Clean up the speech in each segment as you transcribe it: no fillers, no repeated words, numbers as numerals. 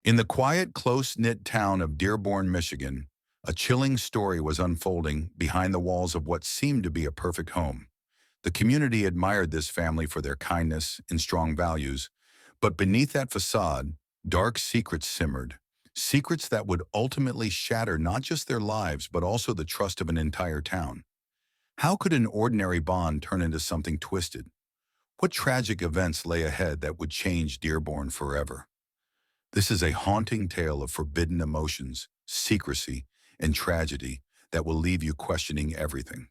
In the quiet, close-knit town of Dearborn, Michigan, a chilling story was unfolding behind the walls of what seemed to be a perfect home. The community admired this family for their kindness and strong values, but beneath that facade, dark secrets simmered. Secrets that would ultimately shatter not just their lives, but also the trust of an entire town. How could an ordinary bond turn into something twisted? What tragic events lay ahead that would change Dearborn forever? This is a haunting tale of forbidden emotions, secrecy, and tragedy that will leave you questioning everything.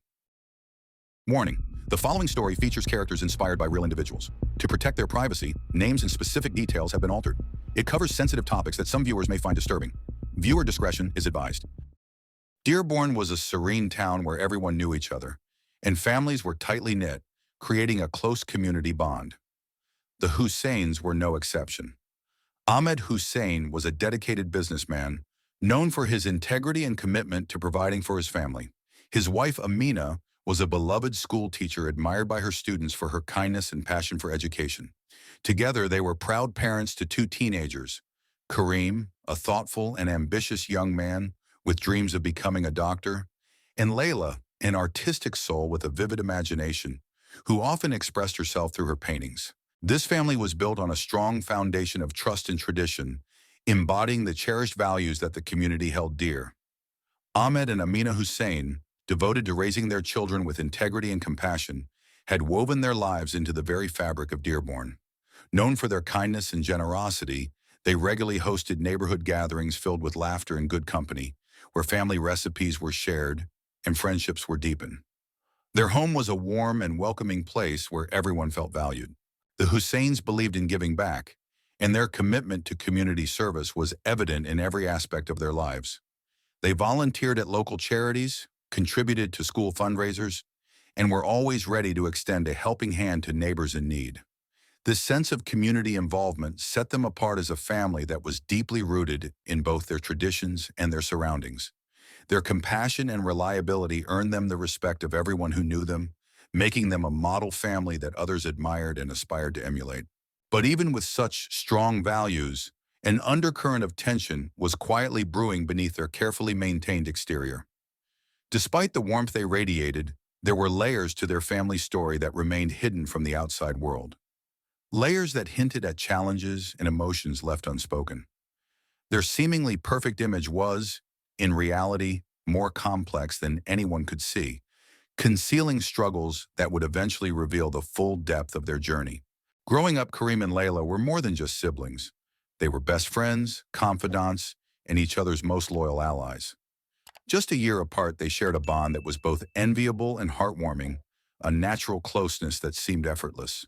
Warning: the following story features characters inspired by real individuals. To protect their privacy, names and specific details have been altered. It covers sensitive topics that some viewers may find disturbing. Viewer discretion is advised. Dearborn was a serene town where everyone knew each other, and families were tightly knit, creating a close community bond. The Husseins were no exception. Ahmed Hussein was a dedicated businessman, known for his integrity and commitment to providing for his family. His wife, Amina, was a beloved school teacher admired by her students for her kindness and passion for education. Together, they were proud parents to two teenagers: Kareem, a thoughtful and ambitious young man with dreams of becoming a doctor, and Layla, an artistic soul with a vivid imagination, who often expressed herself through her paintings. This family was built on a strong foundation of trust and tradition, embodying the cherished values that the community held dear. Ahmed and Amina Hussein, devoted to raising their children with integrity and compassion, had woven their lives into the very fabric of Dearborn. Known for their kindness and generosity, they regularly hosted neighborhood gatherings filled with laughter and good company, where family recipes were shared and friendships were deepened. Their home was a warm and welcoming place where everyone felt valued. The Husseins believed in giving back, and their commitment to community service was evident in every aspect of their lives. They volunteered at local charities, contributed to school fundraisers, and were always ready to extend a helping hand to neighbors in need. This sense of community involvement set them apart as a family that was deeply rooted in both their traditions and their surroundings. Their compassion and reliability earned them the respect of everyone who knew them, making them a model family that others admired and aspired to emulate. But even with such strong values, an undercurrent of tension was quietly brewing beneath their carefully maintained exterior. Despite the warmth they radiated, there were layers to their family story that remained hidden from the outside world. Layers that hinted at challenges and emotions left unspoken. Their seemingly perfect image was, in reality, more complex than anyone could see, concealing struggles that would eventually reveal the full depth of their journey. Growing up, Kareem and Layla were more than just siblings. They were best friends, confidants, and each other's most loyal allies. Just a year apart, they shared a bond that was both enviable and heartwarming, a natural closeness that seemed effortless.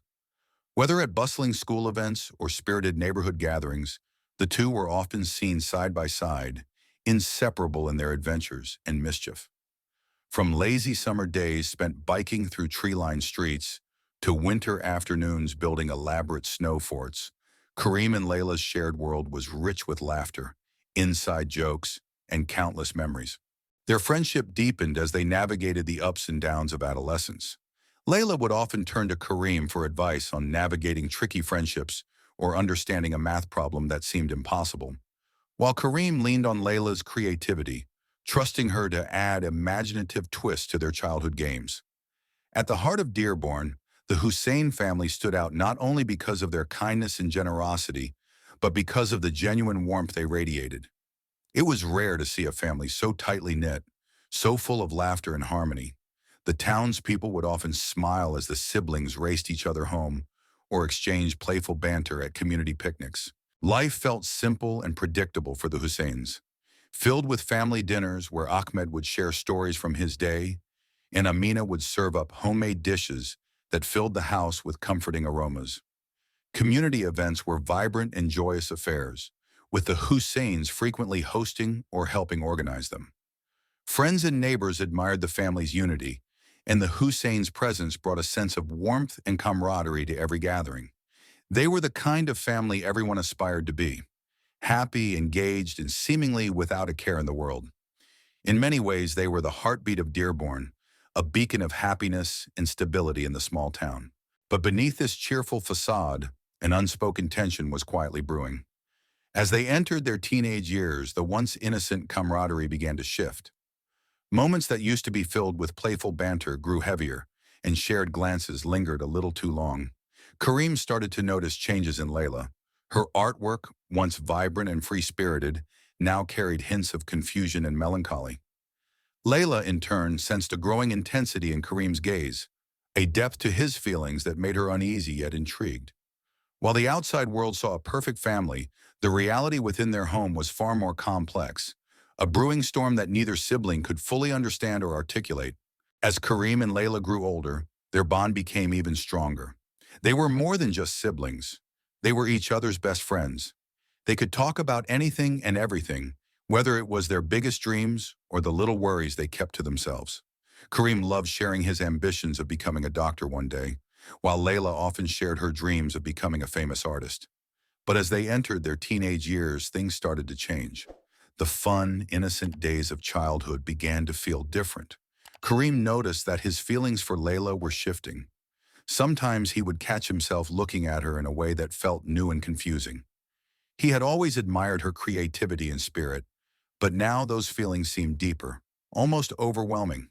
Whether at bustling school events or spirited neighborhood gatherings, the two were often seen side by side, inseparable in their adventures and mischief. From lazy summer days spent biking through tree-lined streets to winter afternoons building elaborate snow forts, Kareem and Layla's shared world was rich with laughter, inside jokes, and countless memories. Their friendship deepened as they navigated the ups and downs of adolescence. Layla would often turn to Kareem for advice on navigating tricky friendships or understanding a math problem that seemed impossible, while Kareem leaned on Layla's creativity, trusting her to add imaginative twists to their childhood games. At the heart of Dearborn, the Hussein family stood out not only because of their kindness and generosity, but because of the genuine warmth they radiated. It was rare to see a family so tightly knit, so full of laughter and harmony. The townspeople would often smile as the siblings raced each other home or exchanged playful banter at community picnics. Life felt simple and predictable for the Husseins, filled with family dinners where Ahmed would share stories from his day, and Amina would serve up homemade dishes that filled the house with comforting aromas. Community events were vibrant and joyous affairs, with the Husseins frequently hosting or helping organize them. Friends and neighbors admired the family's unity, and the Husseins' presence brought a sense of warmth and camaraderie to every gathering. They were the kind of family everyone aspired to be: happy, engaged, and seemingly without a care in the world. In many ways, they were the heartbeat of Dearborn, a beacon of happiness and stability in the small town. But beneath this cheerful facade, an unspoken tension was quietly brewing. As they entered their teenage years, the once innocent camaraderie began to shift. Moments that used to be filled with playful banter grew heavier, and shared glances lingered a little too long. Kareem started to notice changes in Layla. Her artwork, once vibrant and free-spirited, now carried hints of confusion and melancholy. Layla, in turn, sensed a growing intensity in Kareem's gaze, a depth to his feelings that made her uneasy yet intrigued. While the outside world saw a perfect family, the reality within their home was far more complex, a brewing storm that neither sibling could fully understand or articulate. As Kareem and Layla grew older, their bond became even stronger. They were more than just siblings. They were each other's best friends. They could talk about anything and everything, whether it was their biggest dreams or the little worries they kept to themselves. Kareem loved sharing his ambitions of becoming a doctor one day, while Layla often shared her dreams of becoming a famous artist. But as they entered their teenage years, things started to change. The fun, innocent days of childhood began to feel different. Kareem noticed that his feelings for Layla were shifting. Sometimes he would catch himself looking at her in a way that felt new and confusing. He had always admired her creativity and spirit, but now those feelings seemed deeper, almost overwhelming.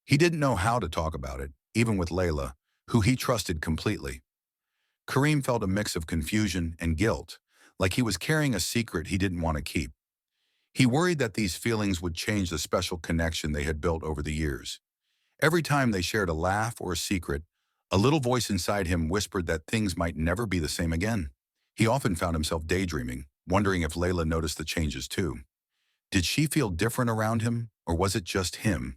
He didn't know how to talk about it, even with Layla, who he trusted completely. Kareem felt a mix of confusion and guilt, like he was carrying a secret he didn't want to keep. He worried that these feelings would change the special connection they had built over the years. Every time they shared a laugh or a secret, a little voice inside him whispered that things might never be the same again. He often found himself daydreaming, wondering if Layla noticed the changes too. Did she feel different around him, or was it just him?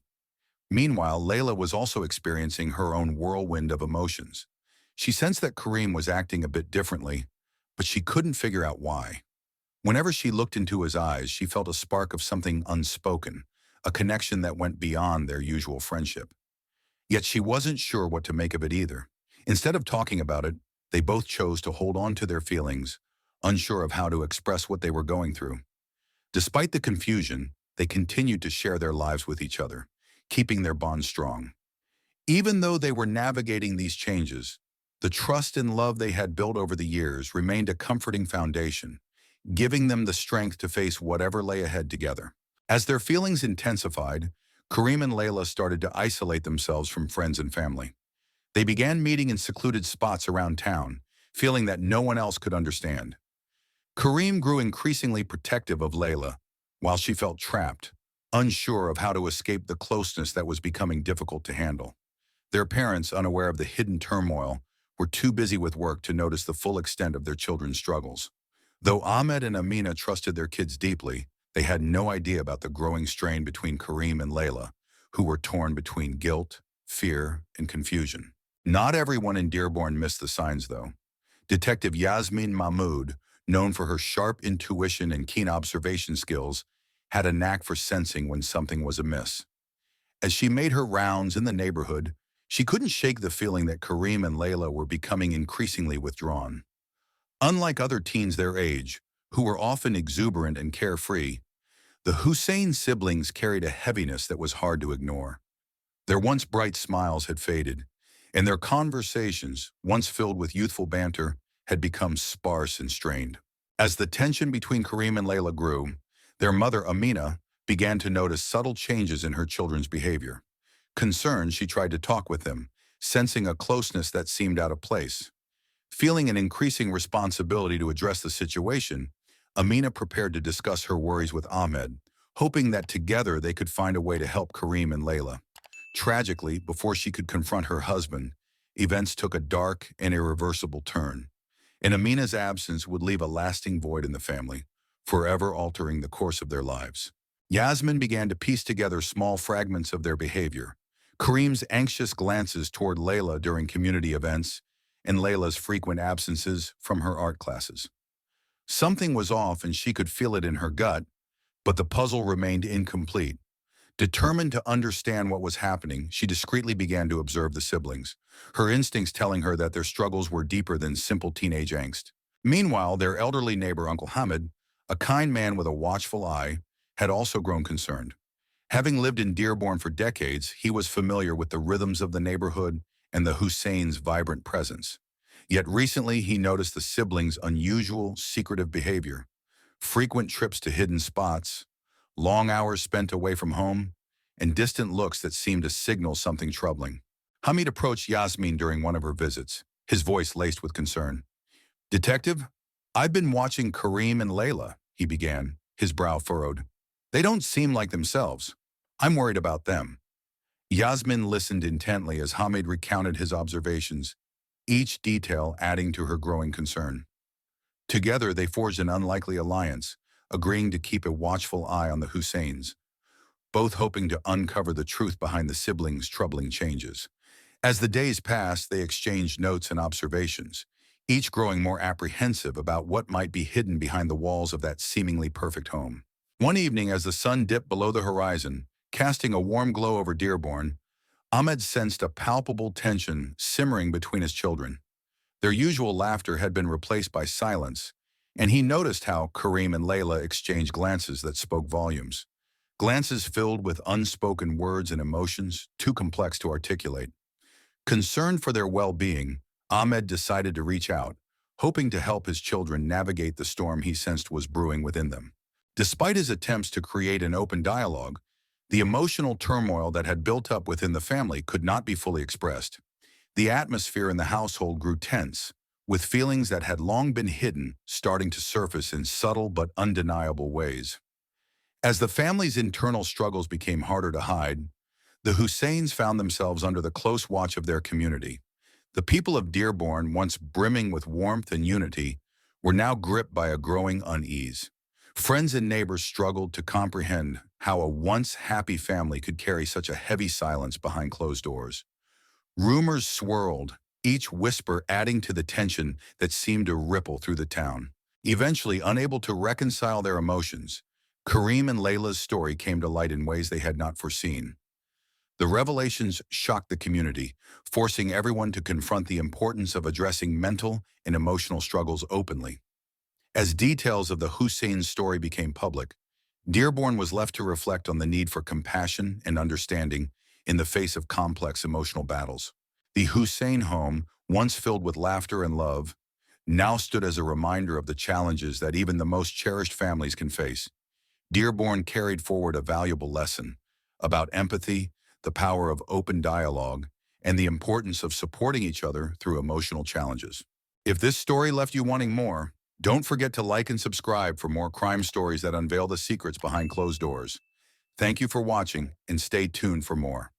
Meanwhile, Layla was also experiencing her own whirlwind of emotions. She sensed that Kareem was acting a bit differently, but she couldn't figure out why. Whenever she looked into his eyes, she felt a spark of something unspoken, a connection that went beyond their usual friendship. Yet she wasn't sure what to make of it either. Instead of talking about it, they both chose to hold on to their feelings, unsure of how to express what they were going through. Despite the confusion, they continued to share their lives with each other, keeping their bond strong. Even though they were navigating these changes, the trust and love they had built over the years remained a comforting foundation, giving them the strength to face whatever lay ahead together. As their feelings intensified, Kareem and Layla started to isolate themselves from friends and family. They began meeting in secluded spots around town, feeling that no one else could understand. Kareem grew increasingly protective of Layla, while she felt trapped, unsure of how to escape the closeness that was becoming difficult to handle. Their parents, unaware of the hidden turmoil, were too busy with work to notice the full extent of their children's struggles. Though Ahmed and Amina trusted their kids deeply, they had no idea about the growing strain between Kareem and Layla, who were torn between guilt, fear, and confusion. Not everyone in Dearborn missed the signs, though. Detective Yasmin Mahmoud, known for her sharp intuition and keen observation skills, had a knack for sensing when something was amiss. As she made her rounds in the neighborhood, she couldn't shake the feeling that Kareem and Layla were becoming increasingly withdrawn. Unlike other teens their age, who were often exuberant and carefree, the Hussein siblings carried a heaviness that was hard to ignore. Their once bright smiles had faded, and their conversations, once filled with youthful banter, had become sparse and strained. As the tension between Kareem and Layla grew, their mother, Amina, began to notice subtle changes in her children's behavior. Concerned, she tried to talk with them, sensing a closeness that seemed out of place. Feeling an increasing responsibility to address the situation, Amina prepared to discuss her worries with Ahmed, hoping that together they could find a way to help Kareem and Layla. Tragically, before she could confront her husband, events took a dark and irreversible turn, and Amina's absence would leave a lasting void in the family, forever altering the course of their lives. Yasmin began to piece together small fragments of their behavior. Kareem's anxious glances toward Layla during community events, and Layla's frequent absences from her art classes. Something was off and she could feel it in her gut, but the puzzle remained incomplete. Determined to understand what was happening, she discreetly began to observe the siblings, her instincts telling her that their struggles were deeper than simple teenage angst. Meanwhile, their elderly neighbor, Uncle Hamid, a kind man with a watchful eye, had also grown concerned. Having lived in Dearborn for decades, he was familiar with the rhythms of the neighborhood and the Hussein's vibrant presence. Yet recently he noticed the siblings' unusual, secretive behavior. frequent trips to hidden spots, long hours spent away from home, and distant looks that seemed to signal something troubling. Hamid approached Yasmin during one of her visits, his voice laced with concern. "Detective, I've been watching Kareem and Layla," he began, his brow furrowed. "They don't seem like themselves. I'm worried about them." Yasmin listened intently as Hamid recounted his observations, each detail adding to her growing concern. Together, they forged an unlikely alliance, agreeing to keep a watchful eye on the Husseins, both hoping to uncover the truth behind the siblings' troubling changes. As the days passed, they exchanged notes and observations, each growing more apprehensive about what might be hidden behind the walls of that seemingly perfect home. One evening, as the sun dipped below the horizon, casting a warm glow over Dearborn, Ahmed sensed a palpable tension simmering between his children. Their usual laughter had been replaced by silence, and he noticed how Kareem and Layla exchanged glances that spoke volumes. Glances filled with unspoken words and emotions, too complex to articulate. Concerned for their well-being, Ahmed decided to reach out, hoping to help his children navigate the storm he sensed was brewing within them. Despite his attempts to create an open dialogue, the emotional turmoil that had built up within the family could not be fully expressed. The atmosphere in the household grew tense, with feelings that had long been hidden starting to surface in subtle but undeniable ways. As the family's internal struggles became harder to hide, the Husseins found themselves under the close watch of their community. The people of Dearborn, once brimming with warmth and unity, were now gripped by a growing unease. Friends and neighbors struggled to comprehend how a once happy family could carry such a heavy silence behind closed doors. Rumors swirled, each whisper adding to the tension that seemed to ripple through the town. Eventually, unable to reconcile their emotions, Kareem and Layla's story came to light in ways they had not foreseen. The revelations shocked the community, forcing everyone to confront the importance of addressing mental and emotional struggles openly. As details of the Hussein's story became public, Dearborn was left to reflect on the need for compassion and understanding in the face of complex emotional battles. The Hussein home, once filled with laughter and love, now stood as a reminder of the challenges that even the most cherished families can face. Dearborn carried forward a valuable lesson about empathy, the power of open dialogue, and the importance of supporting each other through emotional challenges. If this story left you wanting more, don't forget to like and subscribe for more crime stories that unveil the secrets behind closed doors. Thank you for watching, and stay tuned for more.